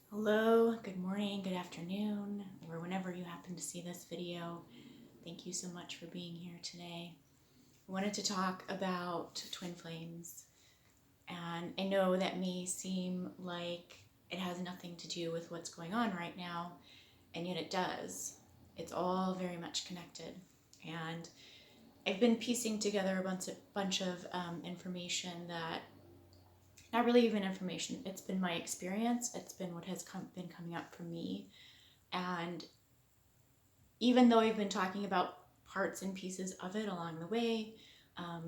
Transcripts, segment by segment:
Hello, good morning, good afternoon, or whenever you happen to see this video. Thank you so much for being here today. I wanted to talk about twin flames, and I know that may seem like it has nothing to do with what's going on right now, and yet it does. It's all very much connected, and I've been piecing together a bunch of information that not really even information. It's been my experience. It's been what has been coming up for me. And even though I've been talking about parts and pieces of it along the way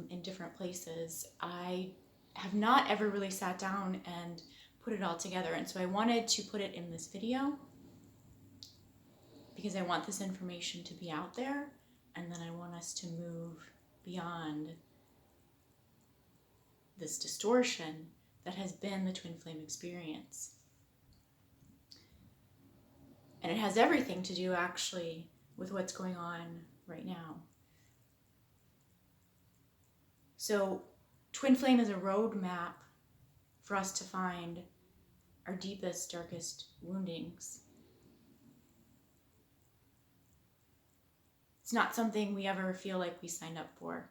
in different places, I have not ever really sat down and put it all together. And so I wanted to put it in this video because I want this information to be out there. And then I want us to move beyond this distortion that has been the twin flame experience. And it has everything to do actually with what's going on right now. So twin flame is a roadmap for us to find our deepest, darkest woundings. It's not something we ever feel like we signed up for.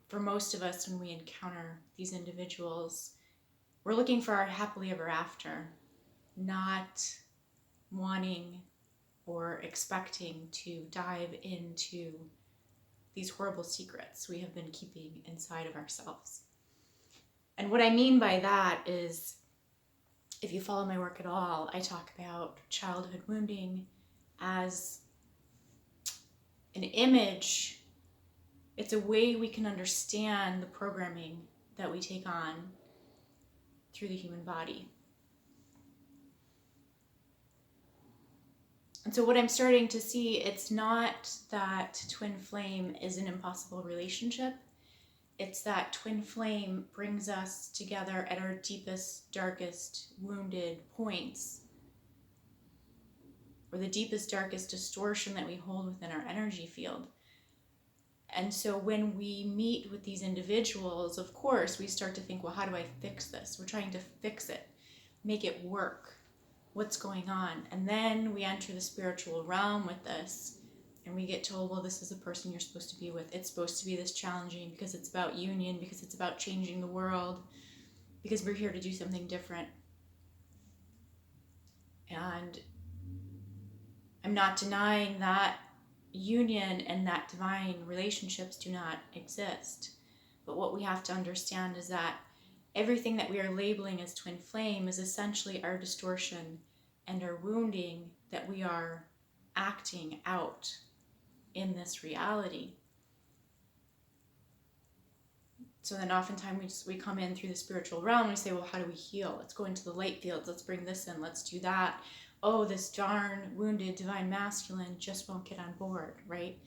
For most of us, when we encounter these individuals, we're looking for our happily ever after, not wanting or expecting to dive into these horrible secrets we have been keeping inside of ourselves. And what I mean by that is, if you follow my work at all, I talk about childhood wounding as an image. It's a way we can understand the programming that we take on through the human body. And so what I'm starting to see, it's not that twin flame is an impossible relationship. It's that twin flame brings us together at our deepest, darkest, wounded points, or the deepest, darkest distortion that we hold within our energy field. And so when we meet with these individuals, of course, we start to think, well, how do I fix this? We're trying to fix it, make it work. What's going on? And then we enter the spiritual realm with this, and we get told, well, this is the person you're supposed to be with. It's supposed to be this challenging because it's about union, because it's about changing the world, because we're here to do something different. And I'm not denying that union and that divine relationships do not exist. But what we have to understand is that everything that we are labeling as twin flame is essentially our distortion and our wounding that we are acting out in this reality. So then oftentimes we come in through the spiritual realm and we say, well, how do we heal? Let's go into the light fields. Let's bring this in. Let's do that. Oh, this darn wounded divine masculine just won't get on board, right?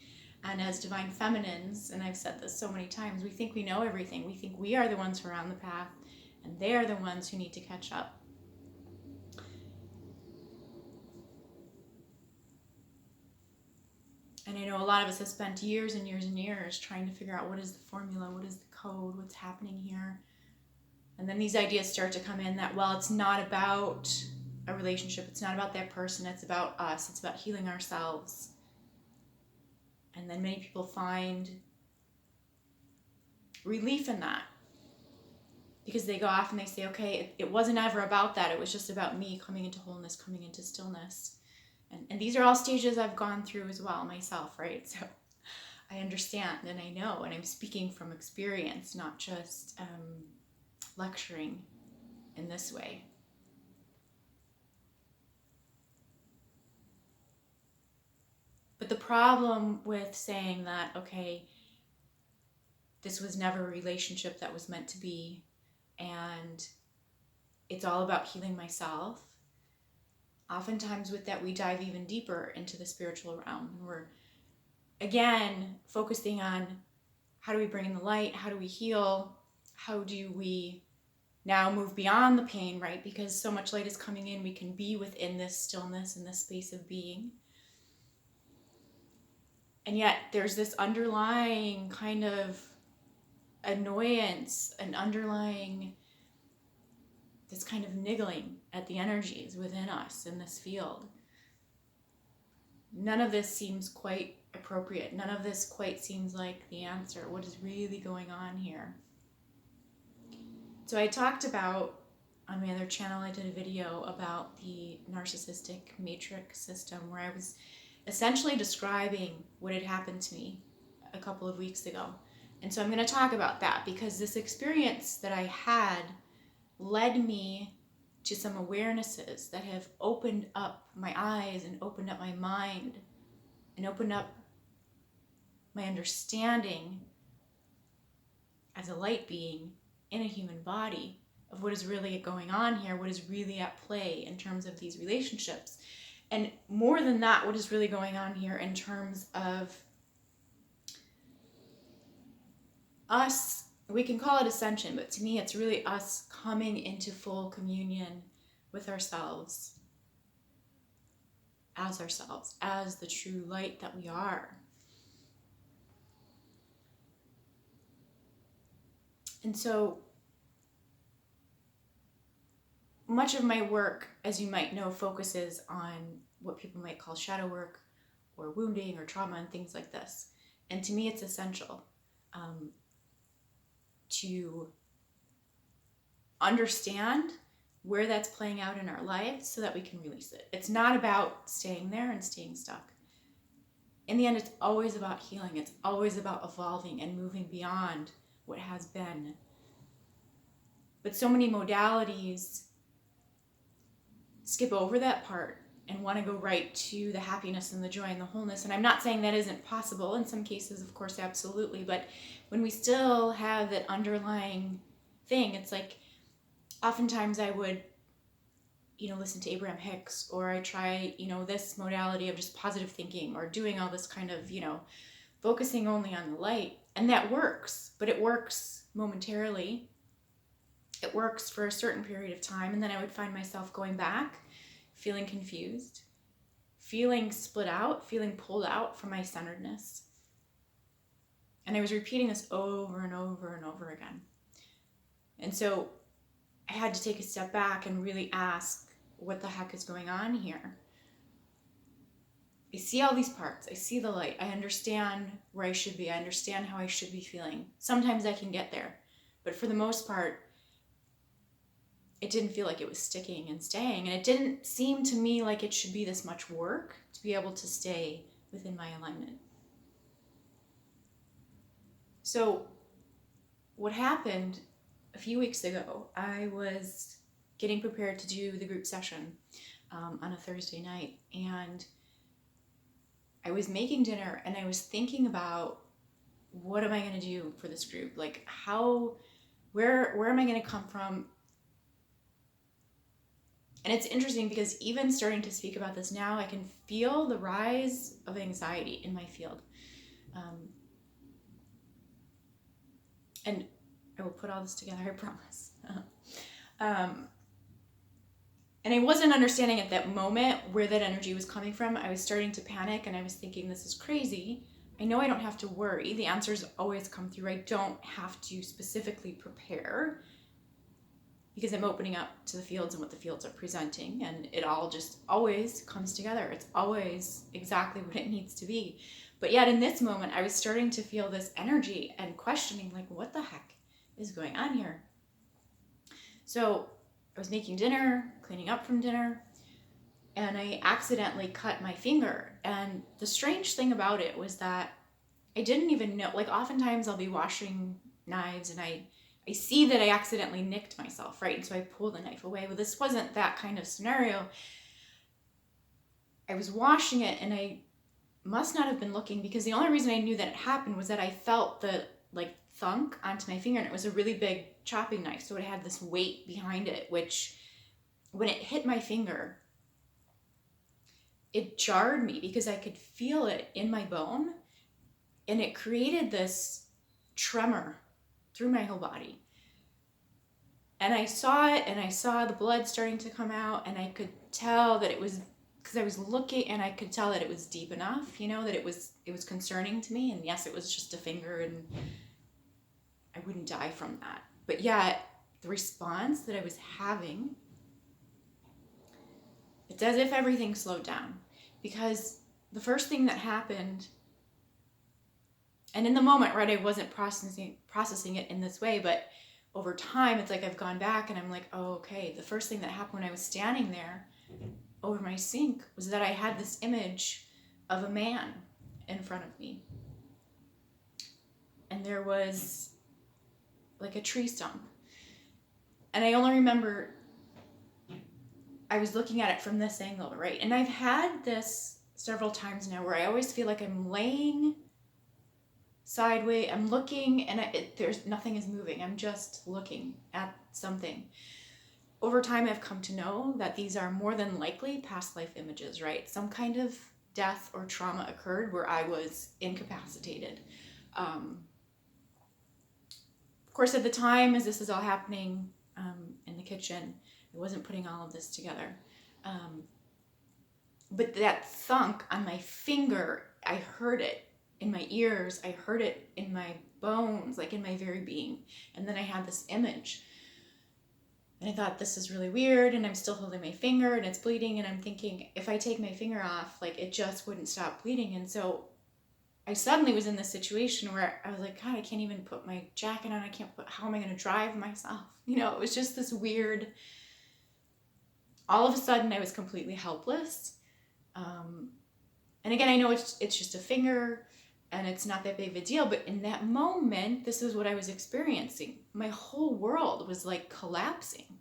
And as divine feminines, and I've said this so many times, we think we know everything. We think we are the ones who are on the path, and they are the ones who need to catch up. And I know a lot of us have spent years and years and years trying to figure out what is the formula, what is the code, what's happening here. And then these ideas start to come in that, well, it's not about a relationship, it's not about that person, it's about us, it's about healing ourselves. And then many people find relief in that, because they go off and they say, okay, it wasn't ever about that, it was just about me coming into wholeness, coming into stillness. And these are all stages I've gone through as well myself, right? So I understand and I know, and I'm speaking from experience, not just lecturing in this way. But the problem with saying that, okay, this was never a relationship that was meant to be, and it's all about healing myself, oftentimes with that we dive even deeper into the spiritual realm. And we're, again, focusing on how do we bring in the light, how do we heal, how do we now move beyond the pain, right? Because so much light is coming in, we can be within this stillness and this space of being. And yet there's this underlying kind of annoyance, an underlying this kind of niggling at the energies within us in this field. None of this seems quite appropriate. None of this quite seems like the answer. What is really going on here? So I talked about, on my other channel, I did a video about the narcissistic matrix system where I was essentially describing what had happened to me a couple of weeks ago. And so I'm going to talk about that because this experience that I had led me to some awarenesses that have opened up my eyes and opened up my mind and opened up my understanding as a light being in a human body of what is really going on here, what is really at play in terms of these relationships. And more than that, what is really going on here in terms of us. We can call it ascension, but to me it's really us coming into full communion with ourselves, as the true light that we are. And so much of my work, as you might know, focuses on what people might call shadow work or wounding or trauma and things like this. And to me it's essential to understand where that's playing out in our lives so that we can release it. It's not about staying there and staying stuck. In the end, it's always about healing. It's always about evolving and moving beyond what has been. But so many modalities skip over that part and want to go right to the happiness and the joy and the wholeness. And I'm not saying that isn't possible. In some cases, of course, absolutely. But when we still have that underlying thing, it's like oftentimes I would, listen to Abraham Hicks, or I try, this modality of just positive thinking or doing all this kind of, focusing only on the light. And that works, but it works momentarily. It works for a certain period of time. And then I would find myself going back, feeling confused, feeling split out, feeling pulled out from my centeredness. And I was repeating this over and over and over again. And so I had to take a step back and really ask, what the heck is going on here? I see all these parts. I see the light. I understand where I should be. I understand how I should be feeling. Sometimes I can get there. But for the most part, it didn't feel like it was sticking and staying. And it didn't seem to me like it should be this much work to be able to stay within my alignment. So what happened a few weeks ago, I was getting prepared to do the group session on a Thursday night. And I was making dinner and I was thinking about, what am I going to do for this group? Like where am I going to come from? And it's interesting because even starting to speak about this now, I can feel the rise of anxiety in my field. And I will put all this together, I promise. And I wasn't understanding at that moment where that energy was coming from. I was starting to panic and I was thinking, this is crazy. I know I don't have to worry. The answers always come through. I don't have to specifically prepare because I'm opening up to the fields and what the fields are presenting, and it all just always comes together. It's always exactly what it needs to be. But yet in this moment, I was starting to feel this energy and questioning, like, what the heck is going on here? So I was making dinner, cleaning up from dinner, and I accidentally cut my finger. And the strange thing about it was that I didn't even know, like oftentimes I'll be washing knives and I see that I accidentally nicked myself, right? And so I pull the knife away. Well, this wasn't that kind of scenario. I was washing it and I must not have been looking, because the only reason I knew that it happened was that I felt the thunk onto my finger, and it was a really big chopping knife. So it had this weight behind it, which when it hit my finger, it jarred me because I could feel it in my bone, and it created this tremor through my whole body. And I saw it, and I saw the blood starting to come out, and I could tell that it was, because I was looking, and I could tell that it was deep enough, that it was concerning to me. And yes, it was just a finger, and I wouldn't die from that. But yet, the response that I was having, it's as if everything slowed down. Because the first thing that happened, and in the moment, right, I wasn't processing it in this way, but over time, it's like I've gone back and I'm like, oh, okay. The first thing that happened when I was standing there over my sink was that I had this image of a man in front of me. And there was like a tree stump. And I only remember I was looking at it from this angle, right? And I've had this several times now where I always feel like I'm laying sideways, I'm looking, and there's nothing is moving. I'm just looking at something. Over time, I've come to know that these are more than likely past life images, right? Some kind of death or trauma occurred where I was incapacitated. Of course, at the time, as this is all happening in the kitchen, I wasn't putting all of this together. But that thunk on my finger, I heard it in my ears. I heard it in my bones, like in my very being. And then I had this image. And I thought, this is really weird. And I'm still holding my finger and it's bleeding. And I'm thinking, if I take my finger off, like it just wouldn't stop bleeding. And so I suddenly was in this situation where I was like, God, I can't even put my jacket on. How am I going to drive myself? You know, it was just this weird, all of a sudden I was completely helpless. And again, I know it's just a finger and it's not that big of a deal, but in that moment, this is what I was experiencing. My whole world was like collapsing.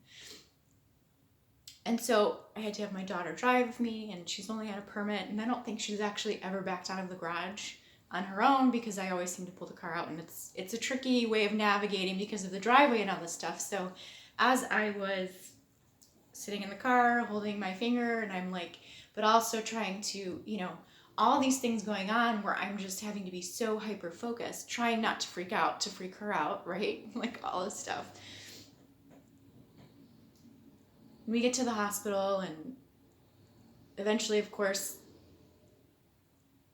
And so I had to have my daughter drive me, and she's only had a permit, and I don't think she's actually ever backed out of the garage on her own because I always seem to pull the car out, and it's a tricky way of navigating because of the driveway and all this stuff. So as I was sitting in the car holding my finger, and I'm like, but also trying to, you know, all these things going on where I'm just having to be so hyper focused, trying not to freak her out, right? Like all this stuff. We get to the hospital, and eventually, of course,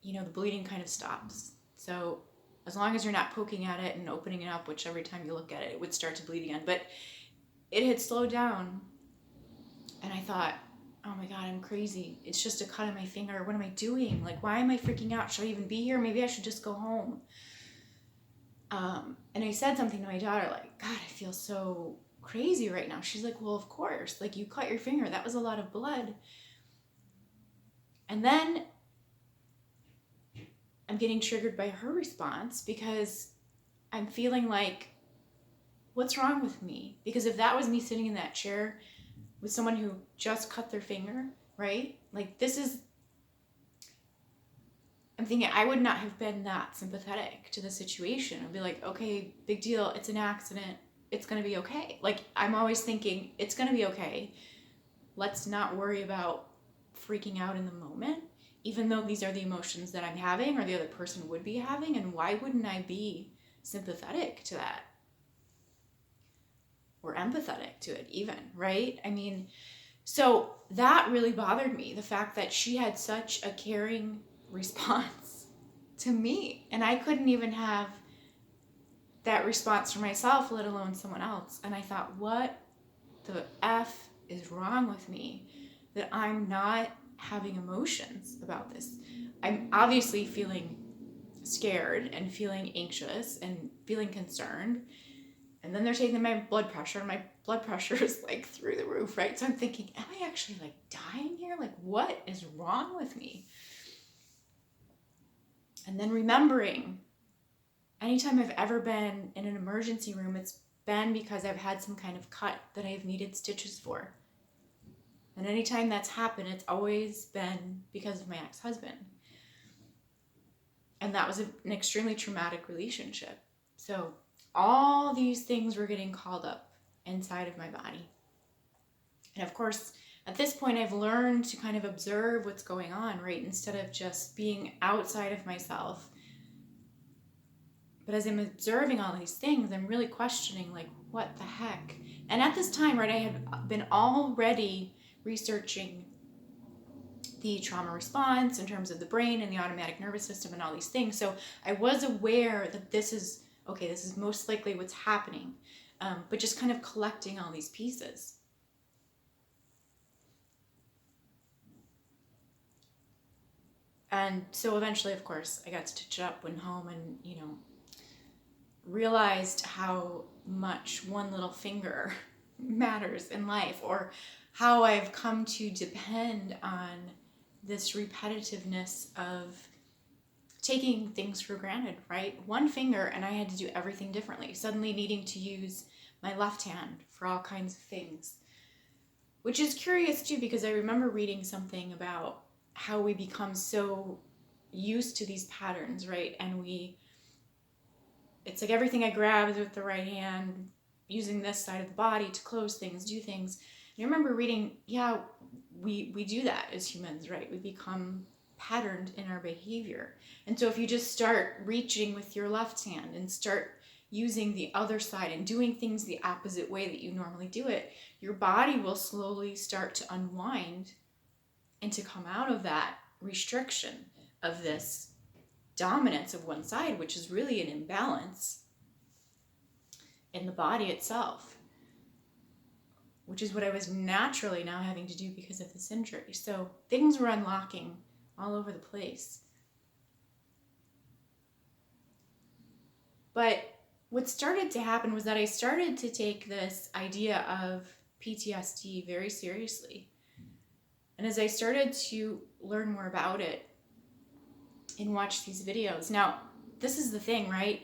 you know, the bleeding kind of stops. So as long as you're not poking at it and opening it up, which every time you look at it, it would start to bleed again. But it had slowed down. And I thought, oh my God, I'm crazy. It's just a cut on my finger. What am I doing? Like, why am I freaking out? Should I even be here? Maybe I should just go home. And I said something to my daughter, like, God, I feel so crazy right now. She's like, well, of course. Like, you cut your finger. That was a lot of blood. And then I'm getting triggered by her response because I'm feeling like, what's wrong with me? Because if that was me sitting in that chair with someone who just cut their finger, right? Like I'm thinking I would not have been that sympathetic to the situation. I'd be like, okay, big deal. It's an accident. It's going to be okay. Like, I'm always thinking it's going to be okay. Let's not worry about freaking out in the moment, even though these are the emotions that I'm having or the other person would be having. And why wouldn't I be sympathetic to that? Or empathetic to it even, right? I mean, so that really bothered me, the fact that she had such a caring response to me, and I couldn't even have that response for myself, let alone someone else. And I thought, what the F is wrong with me that I'm not having emotions about this? I'm obviously feeling scared and feeling anxious and feeling concerned. And then they're taking my blood pressure, and my blood pressure is like through the roof, right? So I'm thinking, am I actually like dying here? Like, what is wrong with me? And then remembering, anytime I've ever been in an emergency room, it's been because I've had some kind of cut that I've needed stitches for. And anytime that's happened, it's always been because of my ex-husband. And that was an extremely traumatic relationship. So all these things were getting called up inside of my body. And of course, at this point, I've learned to kind of observe what's going on, right? Instead of just being outside of myself. But as I'm observing all these things, I'm really questioning, like, what the heck? And at this time, right, I had been already researching the trauma response in terms of the brain and the automatic nervous system and all these things. So I was aware that this is most likely what's happening. but just kind of collecting all these pieces. And so eventually, of course, I got to stitch it up, went home, and, realized how much one little finger matters in life, or how I've come to depend on this repetitiveness of taking things for granted, right? One finger, and I had to do everything differently, suddenly needing to use my left hand for all kinds of things. Which is curious too, because I remember reading something about how we become so used to these patterns, right? And it's like everything I grab is with the right hand, using this side of the body to close things, do things. And I remember reading, we do that as humans, right? We become patterned in our behavior. And so if you just start reaching with your left hand and start using the other side and doing things the opposite way that you normally do it, your body will slowly start to unwind and to come out of that restriction of this dominance of one side, which is really an imbalance in the body itself, which is what I was naturally now having to do because of this injury. So things were unlocking all over the place. But what started to happen was that I started to take this idea of PTSD very seriously. And as I started to learn more about it and watch these videos, now this is the thing, right?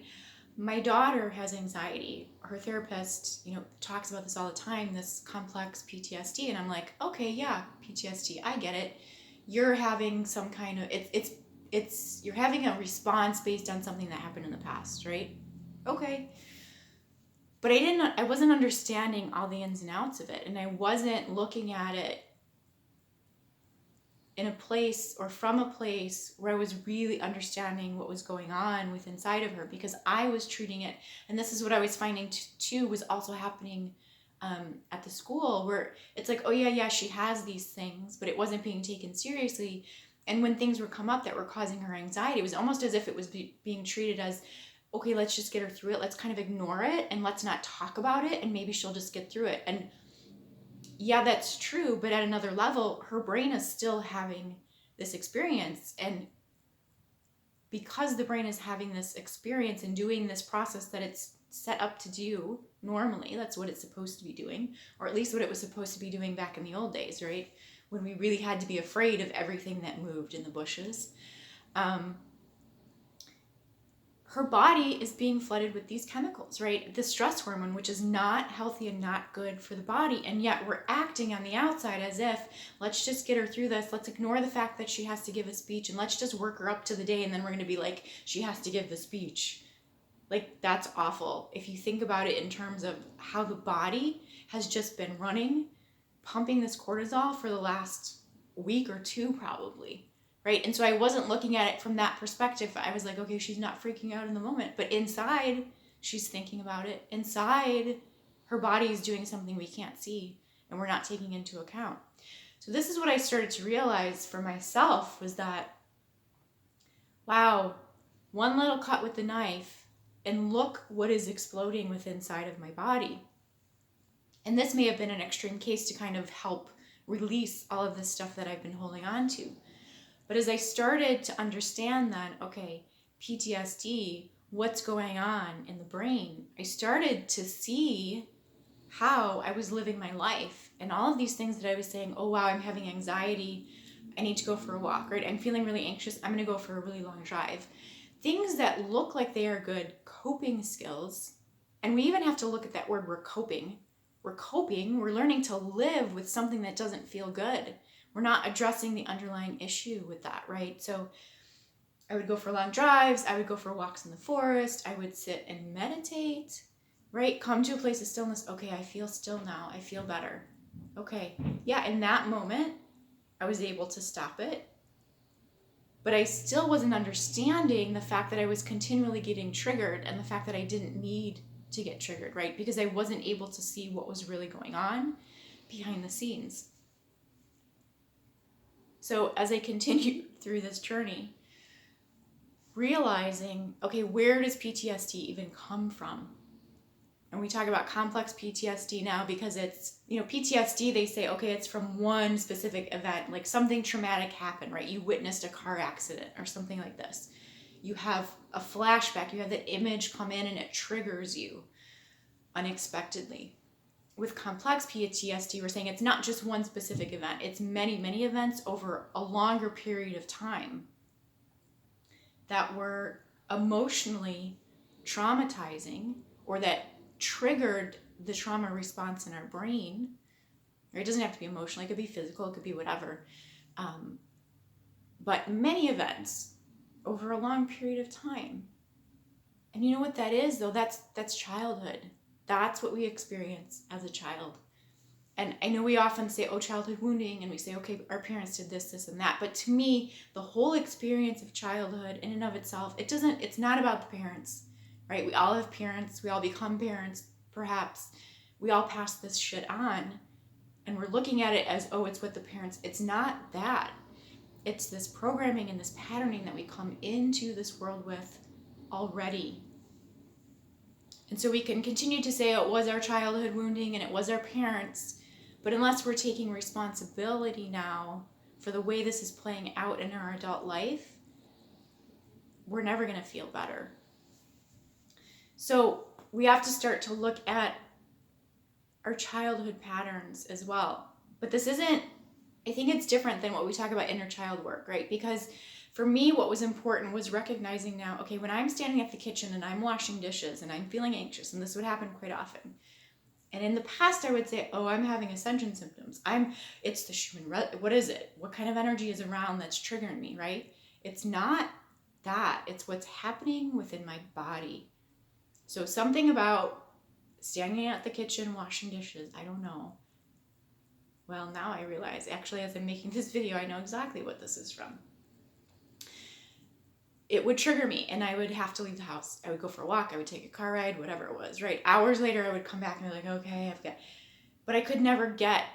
My daughter has anxiety. Her therapist, talks about this all the time, this complex PTSD. And I'm like, okay, yeah, PTSD, I get it. You're having some kind of, you're having a response based on something that happened in the past, right? Okay. But I wasn't understanding all the ins and outs of it. And I wasn't looking at it in a place or from a place where I was really understanding what was going on with inside of her, because I was treating it. And this is what I was finding too was also happening at the school, where it's like, oh yeah, she has these things, but it wasn't being taken seriously. And when things would come up that were causing her anxiety, it was almost as if it was being treated as, okay, let's just get her through it. Let's kind of ignore it and let's not talk about it, and maybe she'll just get through it. And yeah, that's true, but at another level, her brain is still having this experience. And because the brain is having this experience and doing this process that it's set up to do normally, that's what it's supposed to be doing, or at least what it was supposed to be doing back in the old days, right? When we really had to be afraid of everything that moved in the bushes. Her body is being flooded with these chemicals, right? The stress hormone, which is not healthy and not good for the body. And yet we're acting on the outside as if, let's just get her through this. Let's ignore the fact that she has to give a speech, and let's just work her up to the day. And then we're going to be like, she has to give the speech. Like, that's awful. If you think about it in terms of how the body has just been running, pumping this cortisol for the last week or two probably. Right? And so I wasn't looking at it from that perspective. I was like, okay, she's not freaking out in the moment, but inside she's thinking about it. Inside her body is doing something we can't see and we're not taking into account. So this is what I started to realize for myself, was that, wow, one little cut with the knife and look what is exploding within inside of my body. And this may have been an extreme case to kind of help release all of this stuff that I've been holding on to. But as I started to understand that, okay, PTSD, what's going on in the brain, I started to see how I was living my life. And all of these things that I was saying, oh wow, I'm having anxiety, I need to go for a walk, right? I'm feeling really anxious, I'm gonna go for a really long drive. Things that look like they are good coping skills. And we even have to look at that word, we're coping. We're learning to live with something that doesn't feel good. We're not addressing the underlying issue with that, right? So I would go for long drives. I would go for walks in the forest. I would sit and meditate, right? Come to a place of stillness. Okay, I feel still now. I feel better. Okay, yeah, in that moment, I was able to stop it. But I still wasn't understanding the fact that I was continually getting triggered and the fact that I didn't need to get triggered, right? Because I wasn't able to see what was really going on behind the scenes. So as I continued through this journey, realizing, okay, where does PTSD even come from? And we talk about complex PTSD now because it's, PTSD, they say, okay, it's from one specific event, like something traumatic happened, right? You witnessed a car accident or something like this. You have a flashback, you have the image come in and it triggers you unexpectedly. With complex PTSD, we're saying it's not just one specific event, it's many, many events over a longer period of time that were emotionally traumatizing or that triggered the trauma response in our brain. Or it doesn't have to be emotional, it could be physical, it could be whatever. But many events over a long period of time. And you know what that is, though? That's childhood. That's what we experience as a child. And I know we often say, oh, childhood wounding, and we say, okay, our parents did this, this, and that. But to me, the whole experience of childhood in and of itself, it's not about the parents, right? We all have parents. We all become parents, perhaps. We all pass this shit on. And we're looking at it as, oh, it's what the parents. It's not that. It's this programming and this patterning that we come into this world with already. And so we can continue to say, oh, it was our childhood wounding and it was our parents. But unless we're taking responsibility now for the way this is playing out in our adult life, we're never going to feel better. So we have to start to look at our childhood patterns as well. But this isn't, I think it's different than what we talk about inner child work, right? Because for me, what was important was recognizing now, okay, when I'm standing at the kitchen and I'm washing dishes and I'm feeling anxious, and this would happen quite often. And in the past, I would say, oh, I'm having Ascension symptoms. It's the Schumann, what is it? What kind of energy is around that's triggering me, right? It's not that. It's what's happening within my body. So something about standing at the kitchen, washing dishes, I don't know. Well, now I realize, actually, as I'm making this video, I know exactly what this is from. It would trigger me and I would have to leave the house. I would go for a walk. I would take a car ride, whatever it was, right? Hours later, I would come back and be like, okay, but I could never get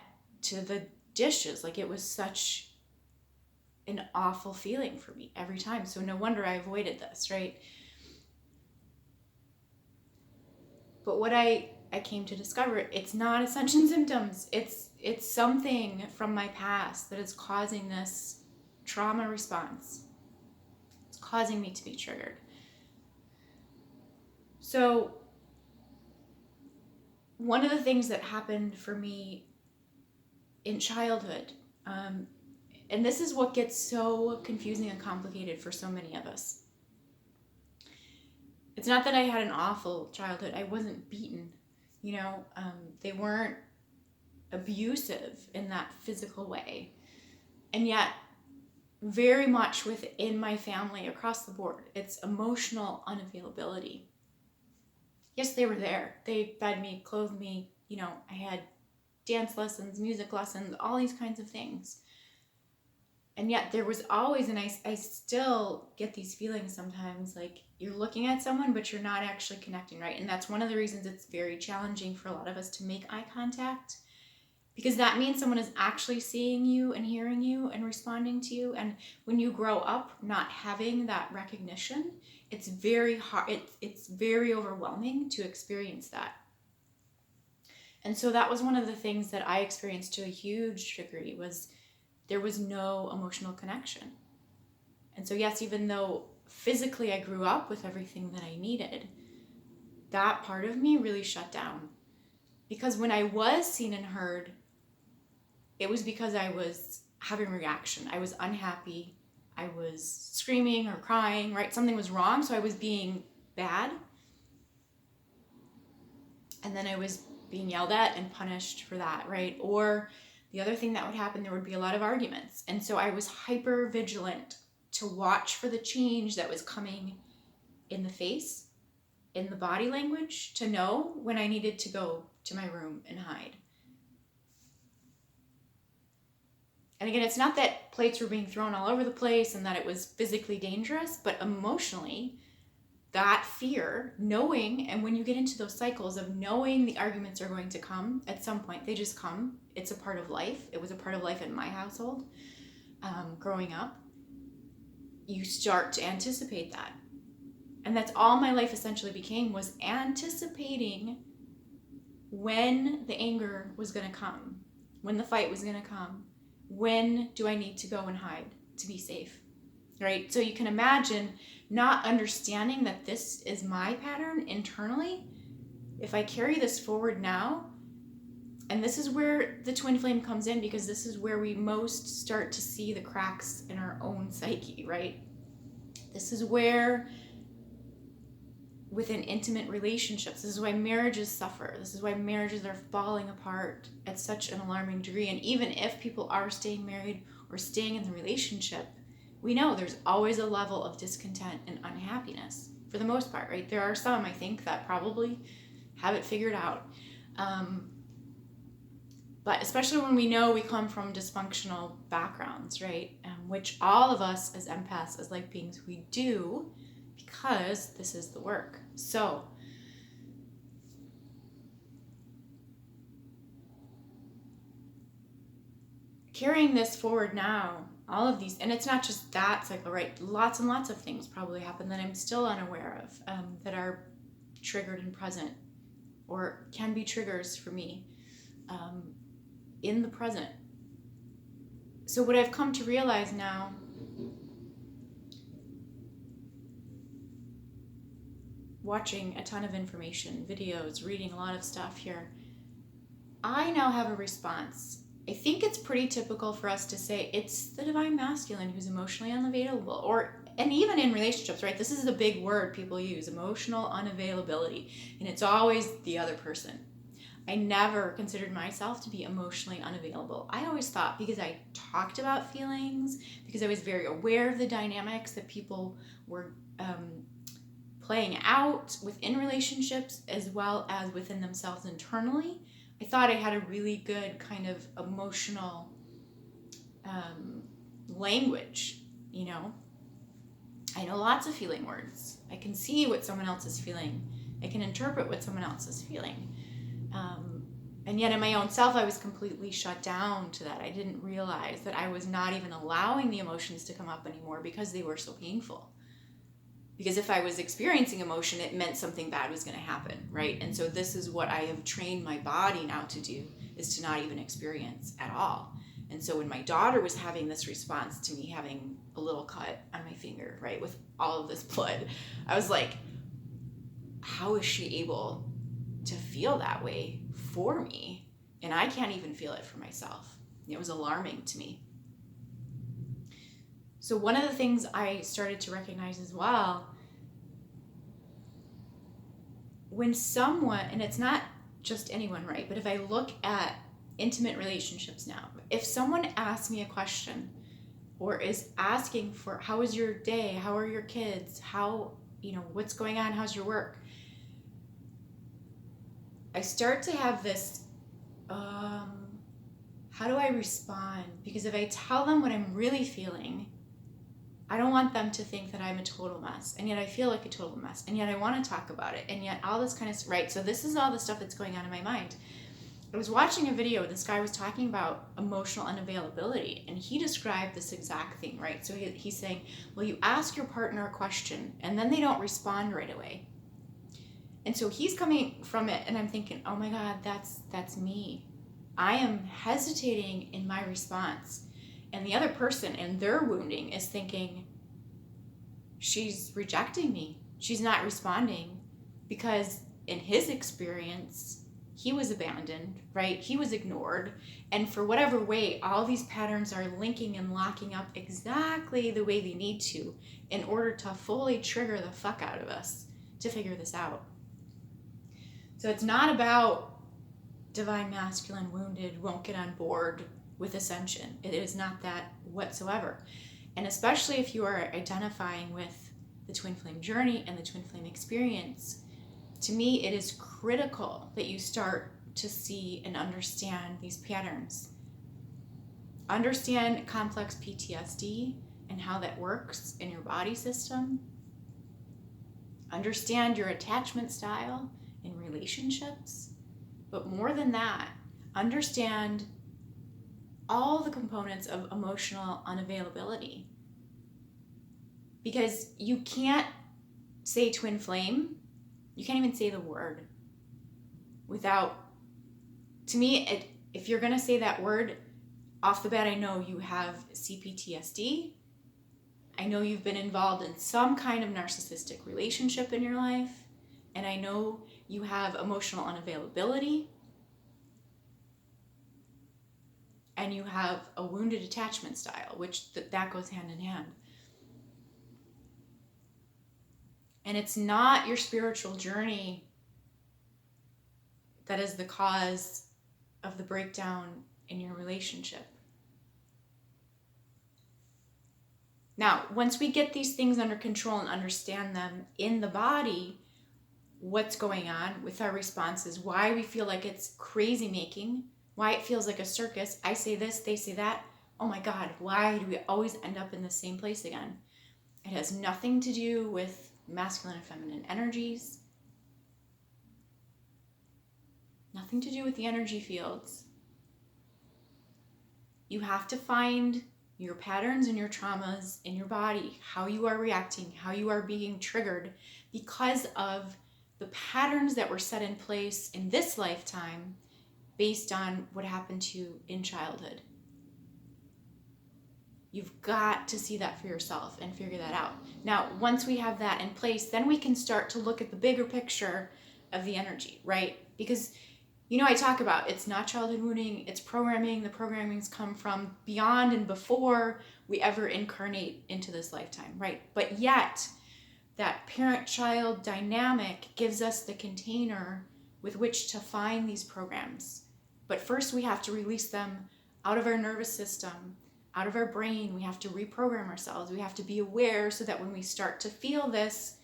to the dishes. Like, it was such an awful feeling for me every time. So no wonder I avoided this, right? But what I came to discover, it's not Ascension symptoms. It's something from my past that is causing this trauma response. Causing me to be triggered. So one of the things that happened for me in childhood, and this is what gets so confusing and complicated for so many of us. It's not that I had an awful childhood. I wasn't beaten. They weren't abusive in that physical way. And yet, very much within my family across the board, it's emotional unavailability. Yes, they were there. They fed me, clothed me. I had dance lessons, music lessons, all these kinds of things. And yet there was always, and I still get these feelings sometimes, like you're looking at someone, but you're not actually connecting, right? And that's one of the reasons it's very challenging for a lot of us to make eye contact. Because that means someone is actually seeing you and hearing you and responding to you. And when you grow up not having that recognition, it's very hard. It's very overwhelming to experience that. And so that was one of the things that I experienced to a huge degree, was there was no emotional connection. And so yes, even though physically I grew up with everything that I needed, that part of me really shut down. Because when I was seen and heard, it was because I was having a reaction. I was unhappy. I was screaming or crying, right? Something was wrong, so I was being bad. And then I was being yelled at and punished for that, right? Or the other thing that would happen, there would be a lot of arguments. And so I was hyper vigilant to watch for the change that was coming in the face, in the body language, to know when I needed to go to my room and hide. And again, it's not that plates were being thrown all over the place and that it was physically dangerous, but emotionally, that fear, knowing, and when you get into those cycles of knowing the arguments are going to come at some point, they just come. It's a part of life. It was a part of life in my household growing up. You start to anticipate that. And that's all my life essentially became, was anticipating when the anger was going to come, when the fight was going to come, when do I need to go and hide to be safe, right? So you can imagine not understanding that this is my pattern internally. If I carry this forward now, and this is where the twin flame comes in, because this is where we most start to see the cracks in our own psyche, right? This is where, within intimate relationships, this is why marriages suffer. This is why marriages are falling apart at such an alarming degree. And even if people are staying married or staying in the relationship, we know there's always a level of discontent and unhappiness for the most part, right? There are some, I think, that probably have it figured out. But especially when we know we come from dysfunctional backgrounds, right? Which all of us as empaths, as light beings, we do, because this is the work. So carrying this forward now, all of these, and it's not just that cycle, right? Lots and lots of things probably happen that I'm still unaware of, that are triggered and present, or can be triggers for me in the present. So what I've come to realize now, watching a ton of information, videos, reading a lot of stuff here, I now have a response. I think it's pretty typical for us to say it's the divine masculine who's emotionally unavailable, and even in relationships, right? This is a big word people use, emotional unavailability, and it's always the other person. I never considered myself to be emotionally unavailable. I always thought, because I talked about feelings, because I was very aware of the dynamics that people were playing out within relationships as well as within themselves internally, I thought I had a really good kind of emotional language, you know? I know lots of feeling words. I can see what someone else is feeling. I can interpret what someone else is feeling. And yet in my own self, I was completely shut down to that. I didn't realize that I was not even allowing the emotions to come up anymore because they were so painful. Because if I was experiencing emotion, it meant something bad was going to happen, right? And so this is what I have trained my body now to do, is to not even experience at all. And so when my daughter was having this response to me having a little cut on my finger, right, with all of this blood, I was like, how is she able to feel that way for me? And I can't even feel it for myself. It was alarming to me. So one of the things I started to recognize as well, when someone, and it's not just anyone, right, but if I look at intimate relationships now, if someone asks me a question or is asking for, how was your day? How are your kids? How, what's going on? How's your work? I start to have this, how do I respond? Because if I tell them what I'm really feeling, I don't want them to think that I'm a total mess. And yet I feel like a total mess. And yet I want to talk about it. And yet all this kind of, right? So this is all the stuff that's going on in my mind. I was watching a video, this guy was talking about emotional unavailability, and he described this exact thing, right? So he's saying, well, you ask your partner a question and then they don't respond right away. And so he's coming from it, and I'm thinking, oh my God, that's me. I am hesitating in my response. And the other person in their wounding is thinking, she's rejecting me. She's not responding, because in his experience, he was abandoned, right? He was ignored. And for whatever way, all these patterns are linking and locking up exactly the way they need to in order to fully trigger the fuck out of us to figure this out. So it's not about divine masculine wounded, won't get on board with Ascension. It is not that whatsoever. And especially if you are identifying with the twin flame journey and the twin flame experience, to me, it is critical that you start to see and understand these patterns. Understand complex PTSD and how that works in your body system. Understand your attachment style in relationships. But more than that, understand all the components of emotional unavailability. Because you can't say twin flame, you can't even say the word without To me, if you're going to say that word, off the bat, I know you have CPTSD. I know you've been involved in some kind of narcissistic relationship in your life. And I know you have emotional unavailability. And you have a wounded attachment style, which that goes hand in hand. And it's not your spiritual journey that is the cause of the breakdown in your relationship. Now, once we get these things under control and understand them in the body, what's going on with our responses, why we feel like it's crazy making, why it feels like a circus. I say this, they say that. Oh my God, why do we always end up in the same place again? It has nothing to do with masculine and feminine energies. Nothing to do with the energy fields. You have to find your patterns and your traumas in your body, how you are reacting, how you are being triggered because of the patterns that were set in place in this lifetime based on what happened to you in childhood. You've got to see that for yourself and figure that out. Now, once we have that in place, then we can start to look at the bigger picture of the energy, right? Because, I talk about it's not childhood wounding, it's programming. The programmings come from beyond and before we ever incarnate into this lifetime, right? But yet, that parent-child dynamic gives us the container with which to find these programs. But first, we have to release them out of our nervous system, out of our brain. We have to reprogram ourselves. We have to be aware so that when we start to feel this,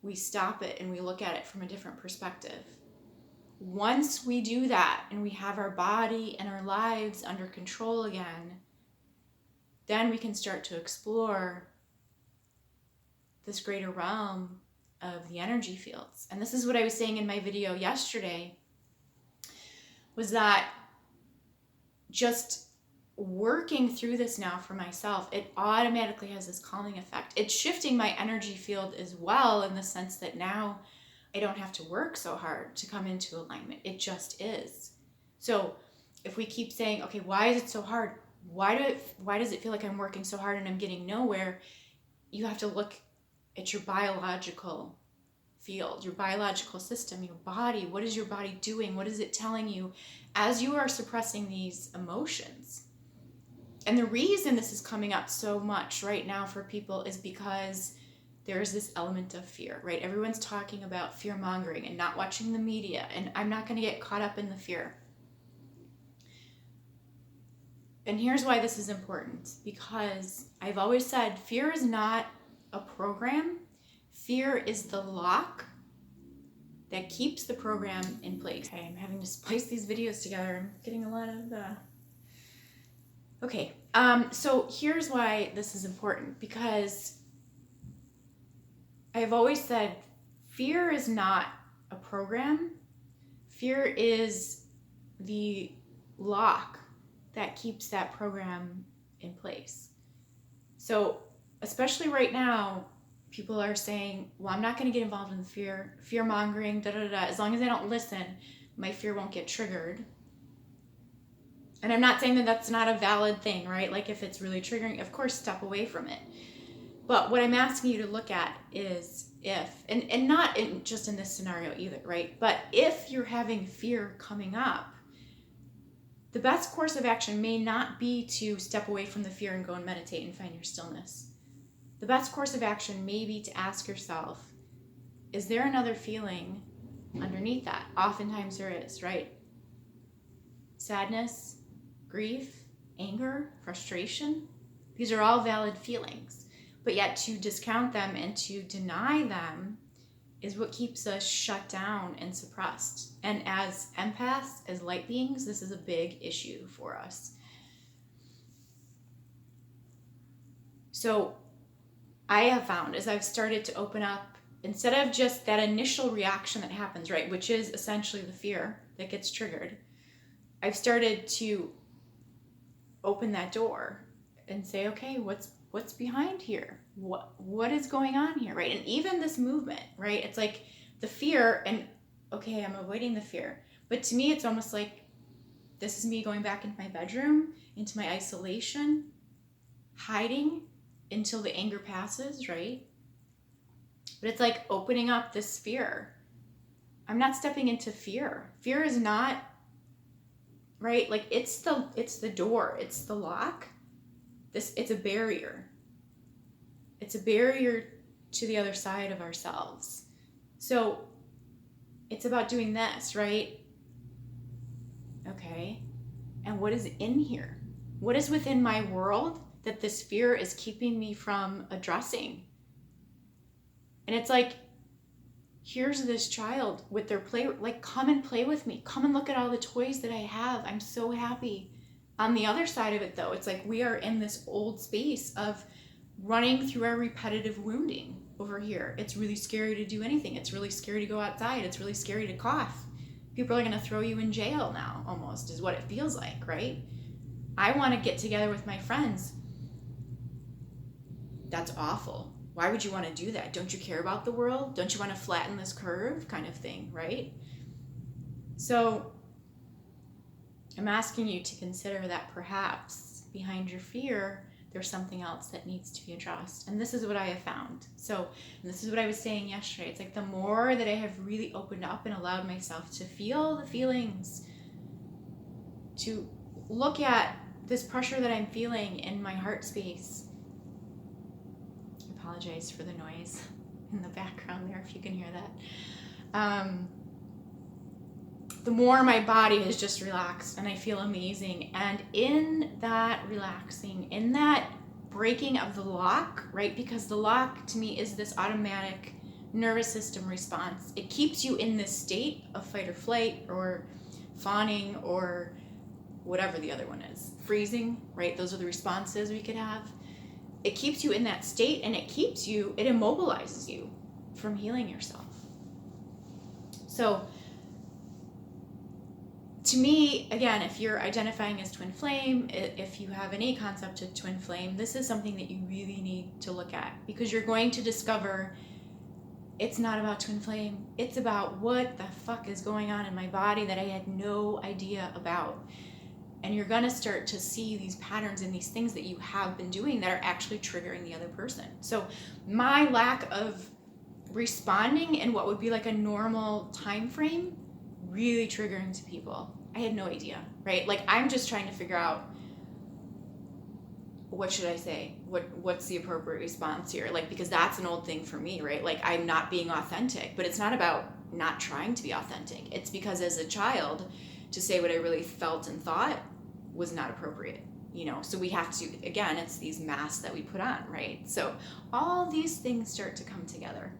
we stop it and we look at it from a different perspective. Once we do that and we have our body and our lives under control again, then we can start to explore this greater realm of the energy fields. And this is what I was saying in my video yesterday, was that just working through this now for myself, it automatically has this calming effect. It's shifting my energy field as well, in the sense that now I don't have to work so hard to come into alignment. It just is. So if we keep saying, okay, why is it so hard? Why does it feel like I'm working so hard and I'm getting nowhere? You have to look at your biological field, your biological system, your body. What is your body doing? What is it telling you as you are suppressing these emotions? And the reason this is coming up so much right now for people is because there is this element of fear, right? Everyone's talking about fear mongering and not watching the media, and I'm not going to get caught up in the fear. And here's why this is important, because I've always said fear is not a program. Fear is the lock that keeps the program in place. Okay, I'm having to splice these videos together. I'm getting a lot of Okay, so here's why this is important, because I've always said fear is not a program. Fear is the lock that keeps that program in place. So especially right now, people are saying, well, I'm not going to get involved in the fear mongering, As long as I don't listen, my fear won't get triggered. And I'm not saying that that's not a valid thing, right? Like if it's really triggering, of course, step away from it. But what I'm asking you to look at is and not just in this scenario either, right? But if you're having fear coming up, the best course of action may not be to step away from the fear and go and meditate and find your stillness. The best course of action may be to ask yourself, is there another feeling underneath that? Oftentimes there is, right? Sadness, grief, anger, frustration. These are all valid feelings. But yet to discount them and to deny them is what keeps us shut down and suppressed. And as empaths, as light beings, this is a big issue for us. So I have found, as I've started to open up, instead of just that initial reaction that happens, right, which is essentially the fear that gets triggered, I've started to open that door and say, okay, what's behind here? What is going on here, right? And even this movement, right? It's like the fear, and okay, I'm avoiding the fear. But to me, it's almost like this is me going back into my bedroom, into my isolation, hiding until the anger passes, right? But it's like opening up this fear. I'm not stepping into fear. Fear is not, right? Like it's the door, it's the lock. It's a barrier. It's a barrier to the other side of ourselves. So it's about doing this, right? Okay. And what is in here? What is within my world that this fear is keeping me from addressing? And it's like, here's this child with their play, like, come and play with me. Come and look at all the toys that I have. I'm so happy. On the other side of it, though, it's like we are in this old space of running through our repetitive wounding over here. It's really scary to do anything. It's really scary to go outside. It's really scary to cough. People are going to throw you in jail now, almost, is what it feels like, right? I want to get together with my friends. That's awful. Why would you want to do that? Don't you care about the world? Don't you want to flatten this curve, kind of thing, right? So I'm asking you to consider that perhaps behind your fear, there's something else that needs to be addressed. And this is what I have found. So, and this is what I was saying yesterday. It's like the more that I have really opened up and allowed myself to feel the feelings, to look at this pressure that I'm feeling in my heart space. I apologize for the noise in the background there, if you can hear that. The more my body has just relaxed and I feel amazing. And in that relaxing, in that breaking of the lock, right? Because the lock to me is this automatic nervous system response. It keeps you in this state of fight or flight or fawning or whatever the other one is. Freezing, right? Those are the responses we could have. It keeps you in that state and it immobilizes you from healing yourself. So, to me, again, if you're identifying as twin flame, if you have any concept of twin flame, this is something that you really need to look at, because you're going to discover it's not about twin flame. It's about what the fuck is going on in my body that I had no idea about. And you're going to start to see these patterns and these things that you have been doing that are actually triggering the other person. So my lack of responding in what would be like a normal time frame really triggering to people. I had no idea, right? Like I'm just trying to figure out, what should I say? What's the appropriate response here? Like, because that's an old thing for me, right? Like I'm not being authentic, but it's not about not trying to be authentic. It's because as a child, to say what I really felt and thought was not appropriate, so we have to, again, it's these masks that we put on, right? So all these things start to come together.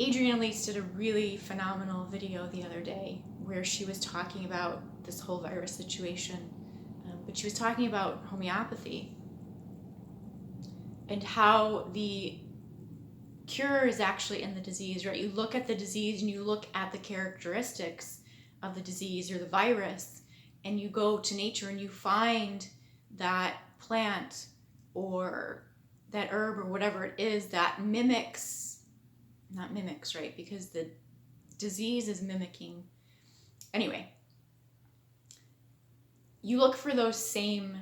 Adrienne Elise did a really phenomenal video the other day where she was talking about this whole virus situation, but she was talking about homeopathy and how the cure is actually in the disease, right? You look at the disease and you look at the characteristics of the disease or the virus, and you go to nature and you find that plant or that herb or whatever it is that not mimics, right? Because the disease is mimicking. Anyway, you look for those same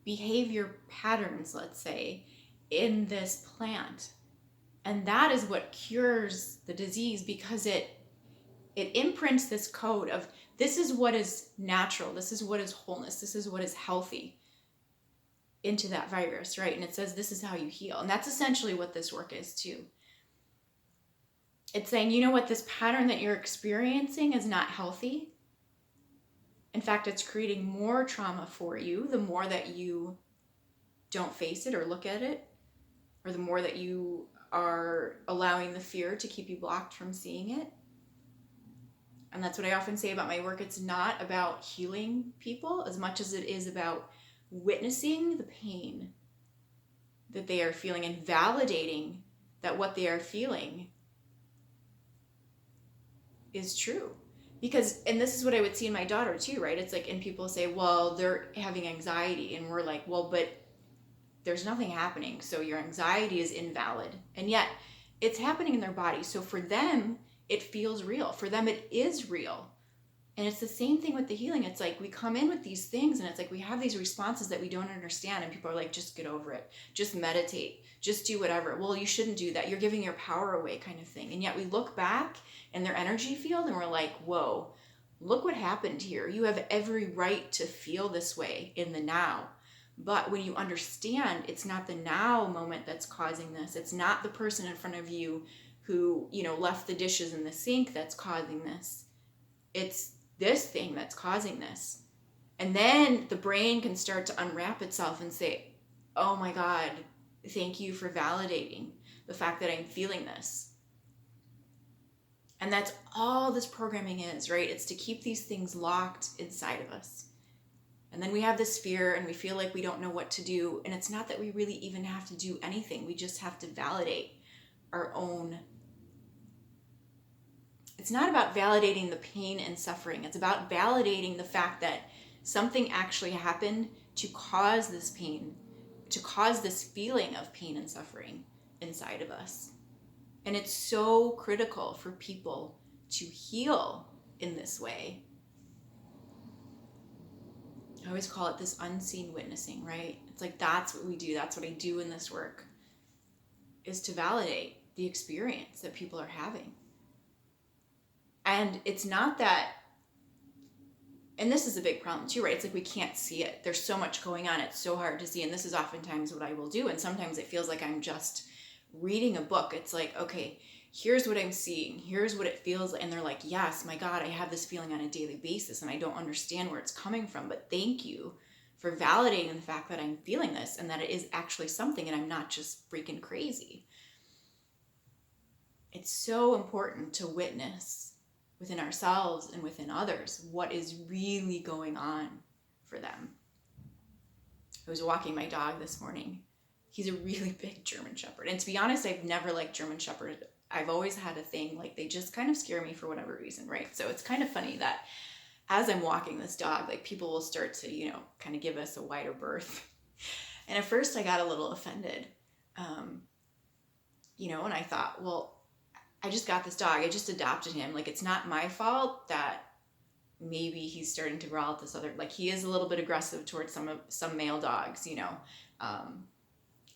behavior patterns, let's say, in this plant. And that is what cures the disease, because it imprints this code of this is what is natural, this is what is wholeness, this is what is healthy into that virus, right? And it says this is how you heal. And that's essentially what this work is too. It's saying, you know what, this pattern that you're experiencing is not healthy. In fact, it's creating more trauma for you the more that you don't face it or look at it, or the more that you are allowing the fear to keep you blocked from seeing it. And that's what I often say about my work. It's not about healing people as much as it is about witnessing the pain that they are feeling and validating that what they are feeling is true. Because, and this is what I would see in my daughter too, right? It's like, and people say, well, they're having anxiety. And we're like, well, but there's nothing happening. So your anxiety is invalid. And yet It's happening in their body. So for them, it feels real. For them, it is real. And it's the same thing with the healing. It's like we come in with these things and it's like we have these responses that we don't understand. And people are like, just get over it. Just meditate. Just do whatever. Well, you shouldn't do that. You're giving your power away, kind of thing. And yet we look back in their energy field and we're like, whoa, look what happened here. You have every right to feel this way in the now. But when you understand, it's not the now moment that's causing this. It's not the person in front of you who, left the dishes in the sink that's causing this. It's this thing that's causing this. And then the brain can start to unwrap itself and say, oh my God, thank you for validating the fact that I'm feeling this. And that's all this programming is, right? It's to keep these things locked inside of us. And then we have this fear and we feel like we don't know what to do. And it's not that we really even have to do anything. We just have to validate our own. It's not about validating the pain and suffering. It's about validating the fact that something actually happened to cause this pain, to cause this feeling of pain and suffering inside of us. And it's so critical for people to heal in this way. I always call it this unseen witnessing, right? It's like that's what we do. That's what I do in this work, is to validate the experience that people are having. And it's not that, and this is a big problem too, right? It's like we can't see it. There's so much going on. It's so hard to see. And this is oftentimes what I will do. And sometimes it feels like I'm just reading a book. It's like, okay, here's what I'm seeing. Here's what it feels like. And they're like, yes, my God, I have this feeling on a daily basis and I don't understand where it's coming from. But thank you for validating the fact that I'm feeling this and that it is actually something and I'm not just freaking crazy. It's so important to witness within ourselves and within others what is really going on for them. I was walking my dog this morning. He's a really big German Shepherd. And to be honest, I've never liked German Shepherd. I've always had a thing, like they just kind of scare me for whatever reason, right? So it's kind of funny that as I'm walking this dog, like people will start to, kind of give us a wider berth. And at first I got a little offended, and I thought, well, I just got this dog. I just adopted him. Like, it's not my fault that maybe he's starting to growl at this other, like he is a little bit aggressive towards some male dogs,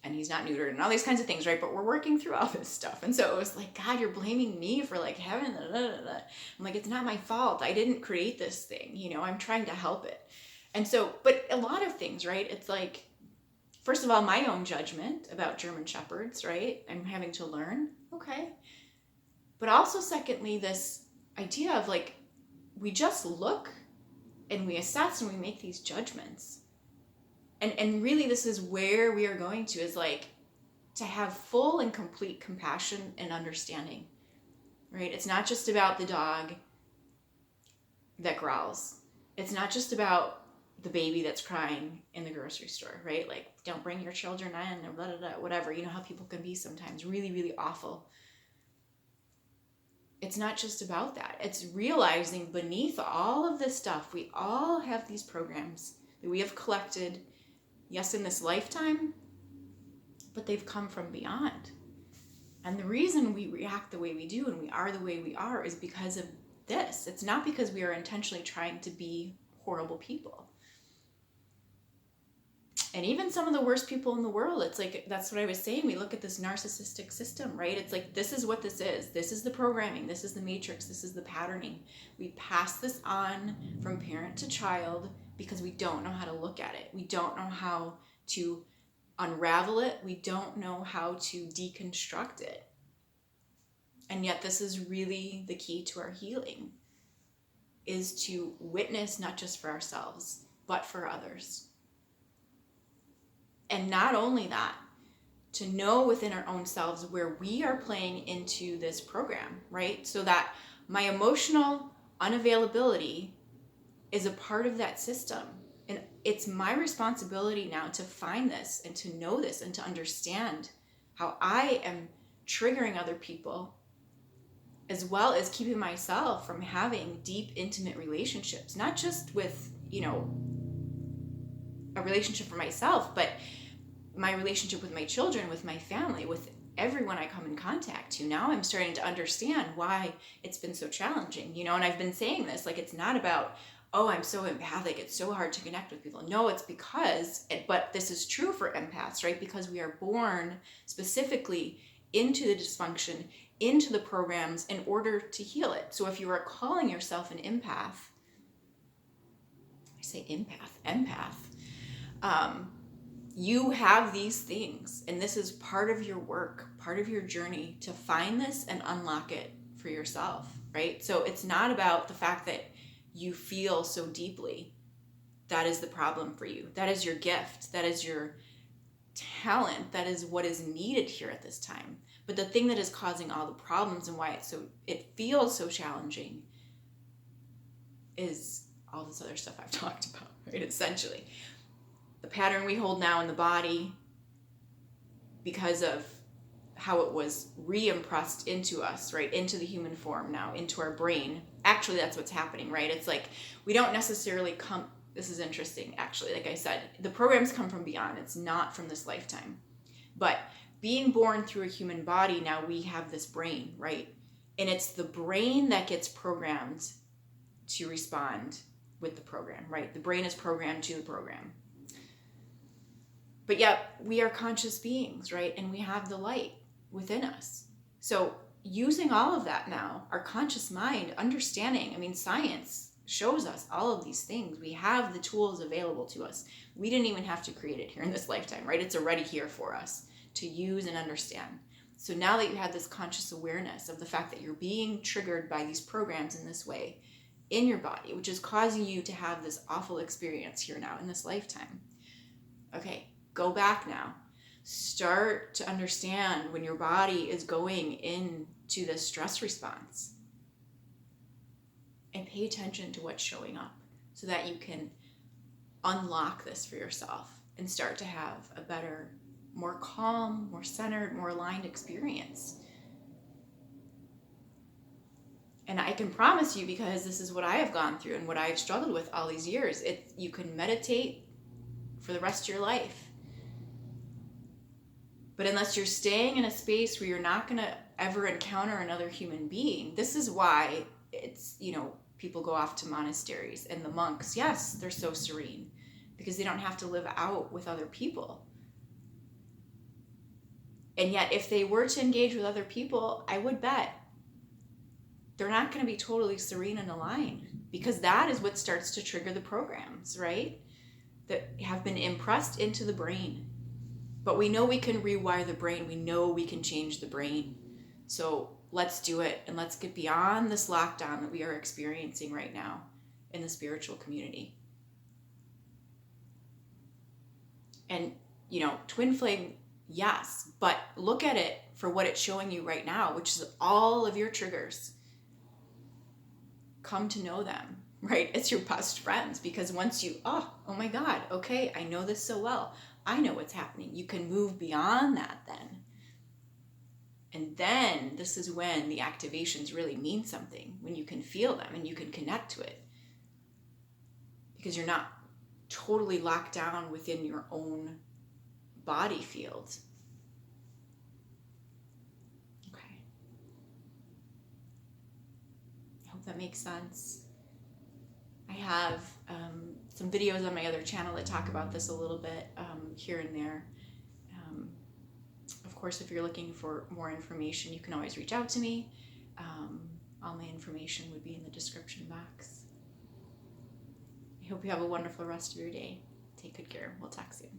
and he's not neutered and all these kinds of things, right? But we're working through all this stuff. And so it was like, God, you're blaming me for like having I'm like, it's not my fault. I didn't create this thing, I'm trying to help it. And so, but a lot of things, right? It's like, first of all, my own judgment about German Shepherds, right? I'm having to learn, okay. But also secondly, this idea of like, we just look and we assess and we make these judgments. And really this is where we are going to, is like to have full and complete compassion and understanding, right? It's not just about the dog that growls. It's not just about the baby that's crying in the grocery store, right? Like, don't bring your children in or blah, blah, blah, whatever. You know how people can be sometimes really, really awful. It's not just about that. It's realizing beneath all of this stuff, we all have these programs that we have collected, yes, in this lifetime, but they've come from beyond. And the reason we react the way we do and we are the way we are is because of this. It's not because we are intentionally trying to be horrible people. And even some of the worst people in the world, it's like, that's what I was saying. We look at this narcissistic system, right? It's like, this is what this is. This is the programming. This is the matrix. This is the patterning. We pass this on from parent to child because we don't know how to look at it. We don't know how to unravel it. We don't know how to deconstruct it. And yet this is really the key to our healing, is to witness not just for ourselves, but for others. And not only that, to know within our own selves where we are playing into this program, right? So that my emotional unavailability is a part of that system. And it's my responsibility now to find this and to know this and to understand how I am triggering other people, as well as keeping myself from having deep, intimate relationships, not just with, a relationship for myself, but my relationship with my children, with my family, with everyone I come in contact to. Now I'm starting to understand why it's been so challenging, you know, and I've been saying this, like, it's not about, oh, I'm so empathic, it's so hard to connect with people. No, it's because, but this is true for empaths, right? Because we are born specifically into the dysfunction, into the programs in order to heal it. So if you are calling yourself an empath, I say empath, you have these things, and this is part of your work, part of your journey to find this and unlock it for yourself, right? So it's not about the fact that you feel so deeply. That is the problem for you. That is your gift. That is your talent. That is what is needed here at this time. But the thing that is causing all the problems and why it feels so challenging is all this other stuff I've talked about, right? Essentially, the pattern we hold now in the body, because of how it was re-impressed into us, right? Into the human form now, into our brain. Actually, that's what's happening, right? It's like, we don't necessarily come, this is interesting, actually. Like I said, the programs come from beyond. It's not from this lifetime. But being born through a human body, now we have this brain, right? And it's the brain that gets programmed to respond with the program, right? The brain is programmed to the program. But yet we are conscious beings, right? And we have the light within us. So using all of that now, our conscious mind, understanding, I mean, science shows us all of these things. We have the tools available to us. We didn't even have to create it here in this lifetime, right? It's already here for us to use and understand. So now that you have this conscious awareness of the fact that you're being triggered by these programs in this way in your body, which is causing you to have this awful experience here now in this lifetime. Okay, go back now. Start to understand when your body is going into this stress response. And pay attention to what's showing up so that you can unlock this for yourself and start to have a better, more calm, more centered, more aligned experience. And I can promise you, because this is what I have gone through and what I've struggled with all these years, you can meditate for the rest of your life. But unless you're staying in a space where you're not going to ever encounter another human being, this is why it's, you know, people go off to monasteries, and the monks, yes, they're so serene because they don't have to live out with other people. And yet, if they were to engage with other people, I would bet they're not going to be totally serene and aligned, because that is what starts to trigger the programs, right? That have been impressed into the brain. But we know we can rewire the brain. We know we can change the brain. So let's do it, and let's get beyond this lockdown that we are experiencing right now in the spiritual community. And, you know, twin flame, yes, but look at it for what it's showing you right now, which is all of your triggers. Come to know them, right? It's your best friends, because once you, oh my God, okay, I know this so well. I know what's happening. You can move beyond that then. And then this is when the activations really mean something, when you can feel them and you can connect to it. Because you're not totally locked down within your own body field. Okay. I hope that makes sense. I have some videos on my other channel that talk about this a little bit here and there. Of course, if you're looking for more information, you can always reach out to me. All my information would be in the description box. I hope you have a wonderful rest of your day. Take good care. We'll talk soon.